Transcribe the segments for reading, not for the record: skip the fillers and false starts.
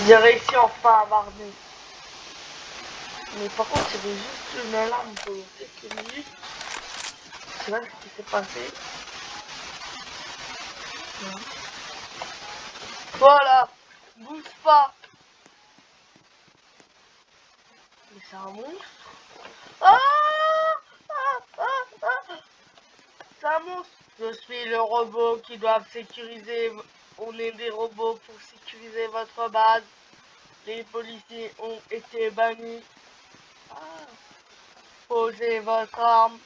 J'ai réussi enfin à marner. Mais par contre, c'était juste une alarme pendant quelques minutes. C'est là ce qui s'est passé. Voilà, bouge pas. Mais c'est un monstre. Ah, c'est un monstre. Je suis le robot qui doit sécuriser. On est des robots pour sécuriser votre base. Les policiers ont été bannis. Ah. Posez votre arme.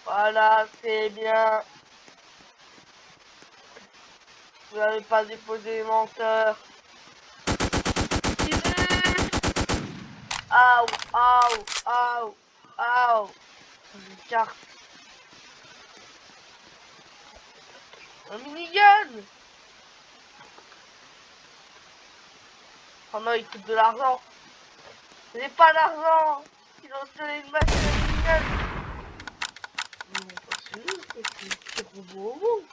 Voilà, c'est bien. Vous n'avez pas déposé menteur. Aouh, aouh, aouh, aouh. Une carte. Un minigun. Oh non, il coûte de l'argent. J'ai pas d'argent. Ils ont installé une machine à minigun. Ils m'ont pas suivi, c'est robot.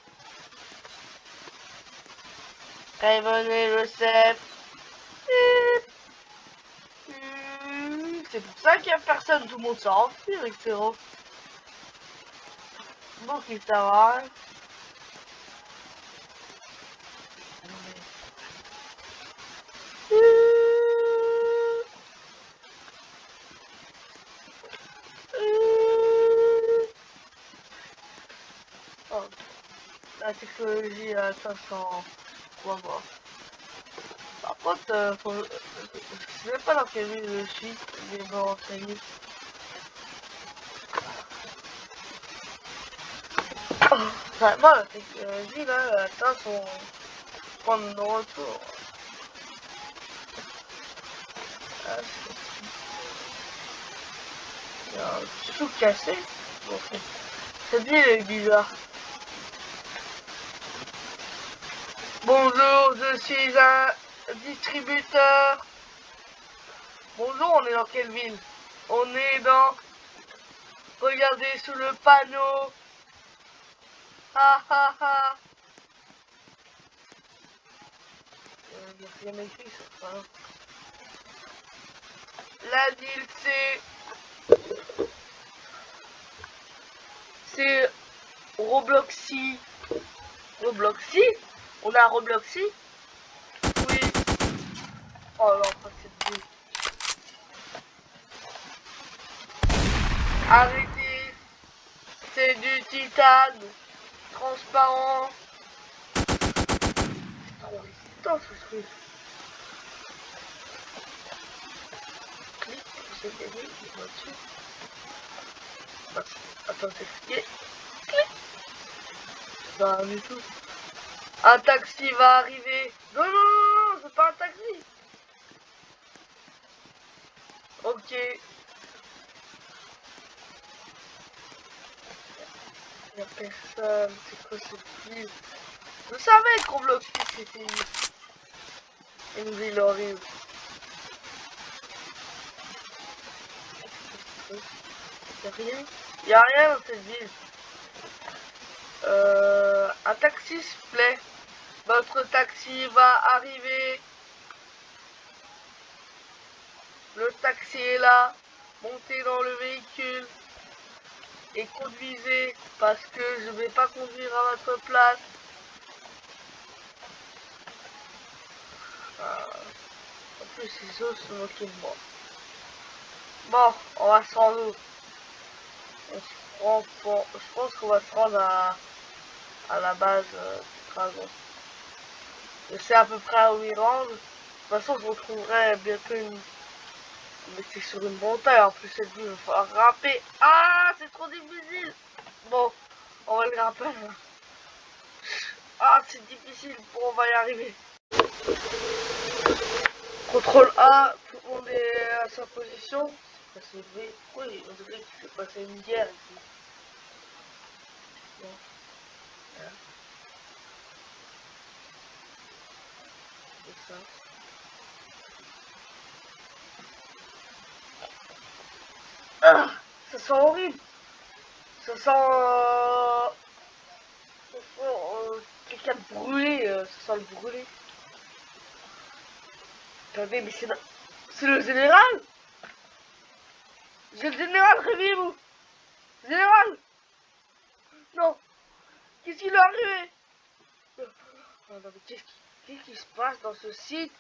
Prévenez le chef. C'est pour ça qu'il n'y a personne, tout le monde s'est enfui avec ses robes. Donc il sert à rien. Oh, la technologie à 500. On va voir. Par contre, je sais pas dans quelle ville je suis, mais bon, renseigner. Vraiment, la technologie là, elle atteint son point de retour. Ah, il y a un petit truc cassé. Bon, cette ville est bizarre. Bonjour, je suis un distributeur. Bonjour, on est dans quelle ville? On est dans... Regardez sous le panneau. Ha ha ha. Il n'y a rien écrit ça. Hein. La ville c'est Robloxy. Robloxy? On a Robloxy? Oui. Oh non, pas cette ville. Arrêtez. C'est du titane. Transparent. C'est trop résistant ce truc. Clique, c'est gagné, il va dessus. Attends, c'est cliqué. Clique. Bah, du tout. Un taxi va arriver. Non, non, non, non, c'est pas un taxi. Ok. Y'a personne. C'est quoi cette ville? Je savais que Roblox c'était une ville horrible. Y'a rien. Y'a rien dans cette ville. Un taxi s'il vous plaît. Votre taxi va arriver. Le taxi est là. Montez dans le véhicule. Et conduisez. Parce que je vais pas conduire à votre place. En plus, ils osent se moquer de moi. Bon, on va se rendre où? Je pense qu'on va se rendre à la base du dragon. Je sais à peu près où il rendre. De toute façon, je retrouverai bientôt une... Mais c'est sur une montagne, en plus cette ville, il va falloir grimper. Ah, c'est trop difficile. Bon, on va le grimper. Ah, c'est difficile. Bon, on va y arriver. Contrôle A, tout le monde est à sa position. C'est vrai. Oui, on dirait qu'il s'est passé une guerre ici. Bon. Hein. C'est ça. Ah, ça sent horrible. Ça sent... qu'il y a de brûlé, ça sent le brûlé. Attendez, mais c'est le général. J'ai le général, réveillez-vous. Général. Non. Qu'est-ce qui lui est arrivé? Oh non, mais qu'est-ce qui se passe dans ce site?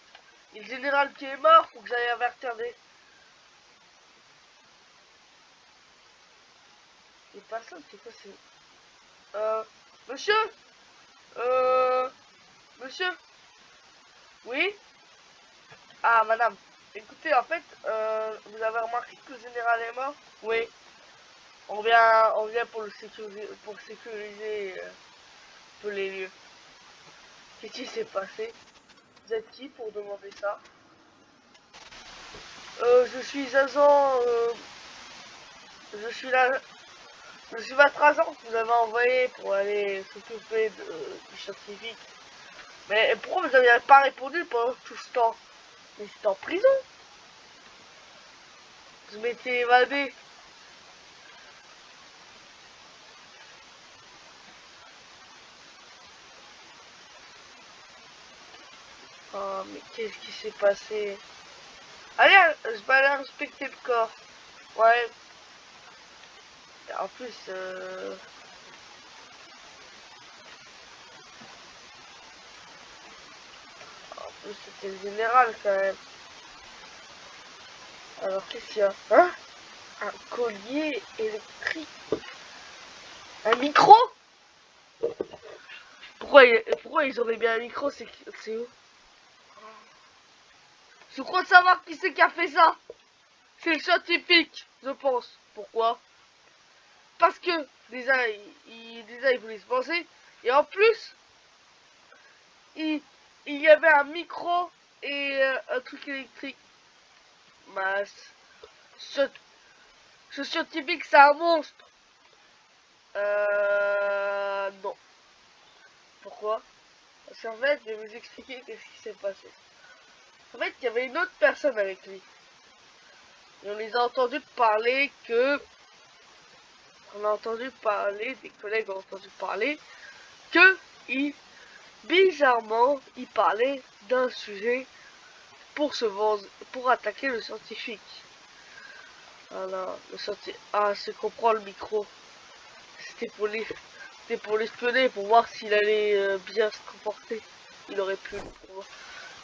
Et le général qui est mort, faut que j'aille avertir des... Les personnes, c'est quoi, c'est... Monsieur. Euh... Monsieur. Oui. Ah, madame. Écoutez, en fait, vous avez remarqué que le général est mort? Oui. On vient pour sécuriser un peu les lieux. Qu'est-ce qui s'est passé? Vous êtes qui pour demander ça? Je suis agent, je suis là, je suis votre agent que vous avez envoyé pour aller s'occuper du scientifique. Mais pourquoi vous n'avez pas répondu pendant tout ce temps? Mais c'était en prison. Je m'étais évadé. Oh, mais qu'est-ce qui s'est passé? Allez, je vais aller inspecter le corps. Ouais. En plus, c'était le général quand même. Alors, qu'est-ce qu'il y a? Hein? Un collier électrique. Un micro? Pourquoi ils auraient bien un micro? C'est où? Je crois savoir qui c'est qui a fait ça. C'est le scientifique, je pense. Pourquoi? Parce que déjà il voulait se penser. Et en plus, il, il y avait un micro et un truc électrique. Mas, ce scientifique, c'est un monstre. Non. Pourquoi? Parce qu'en fait, je vais vous expliquer qu'est-ce qui s'est passé. En fait, il y avait une autre personne avec lui. Et on les a entendus parler que... On a entendu parler, des collègues ont entendu parler, que bizarrement, il parlait d'un sujet pour pour attaquer le scientifique. Alors, le scientifique... Ah, c'est qu'on prend le micro. C'était pour l'espionner, pour voir s'il allait bien se comporter. Il aurait pu...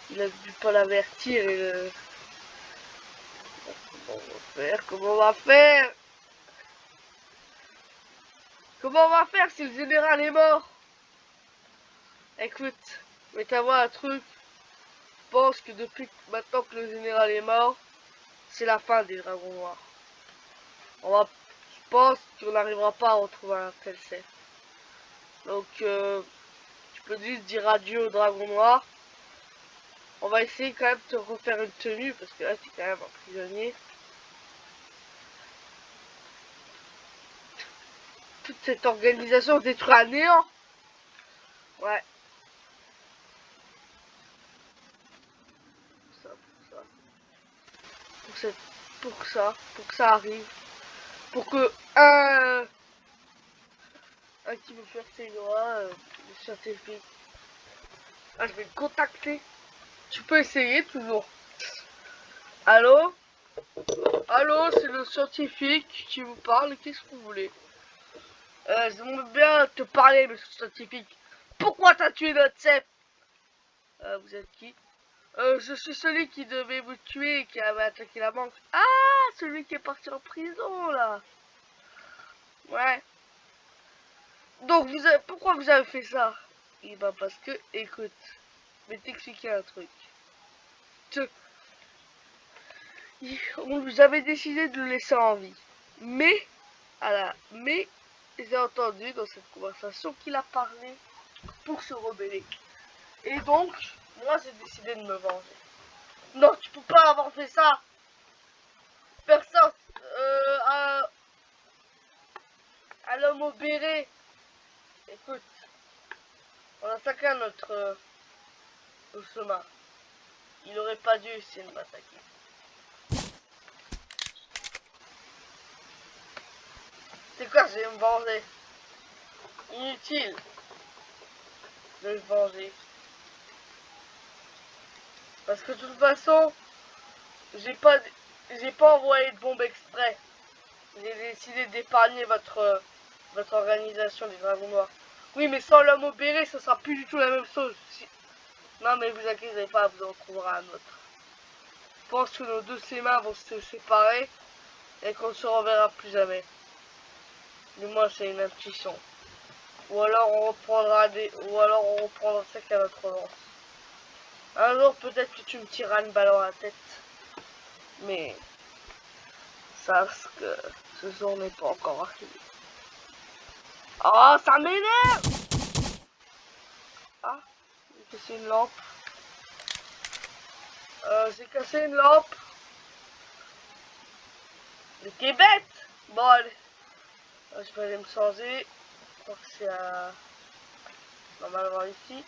Il a dû pas l'avertir et le... Comment on va faire? Comment on va faire si le général est mort? Écoute, mais t'as un truc. Je pense que depuis maintenant que le général est mort, c'est la fin des dragons noirs. Je pense qu'on n'arrivera pas à retrouver un tel set. Donc, tu peux juste dire adieu au dragon noir. On va essayer quand même de te refaire une tenue parce que là, t'es quand même un prisonnier. Toute cette organisation détruite à néant. Ouais. Pour que ça arrive. Pour que un qui veut faire ses doigts, le scientifique. Ah, je vais le contacter. Tu peux essayer toujours. Allô? Allô, c'est le scientifique qui vous parle. Qu'est-ce que vous voulez? J'aimerais bien te parler, monsieur scientifique. Pourquoi t'as tué notre chef? Vous êtes qui? Je suis celui qui devait vous tuer et qui avait attaqué la banque. Ah, celui qui est parti en prison, là. Ouais. Donc, pourquoi vous avez fait ça? Eh ben, parce que, écoute, je vais t'expliquer un truc. On vous avait décidé de le laisser en vie. Mais j'ai entendu dans cette conversation qu'il a parlé pour se rebeller. Et donc, moi j'ai décidé de me venger. Non, tu peux pas avoir fait ça. Personne, à l'homme au béret. Écoute, on a chacun notre chemin. Il aurait pas dû essayer de m'attaquer. C'est quoi, je vais me venger? Inutile. de se venger. Parce que de toute façon, j'ai pas envoyé de bombe exprès. J'ai décidé d'épargner votre organisation des Dragons Noirs. Oui, mais sans l'homme au béret, ça sera plus du tout la même chose. Non, mais vous inquiétez pas, vous en trouverez un autre. Je pense que nos deux schémas vont se séparer et qu'on ne se reverra plus jamais. Du moins, c'est une intuition. Ou alors on reprendra ça à notre lance. Un jour, peut-être que tu me tireras une balle dans la tête. Mais sache que ce jour n'est pas encore arrivé. Oh, ça m'énerve! Ah, j'ai cassé une lampe. J'ai cassé une lampe. Mais t'es bête! Bon, allez. Je vais aller me changer. Je crois que c'est à... normalement ici.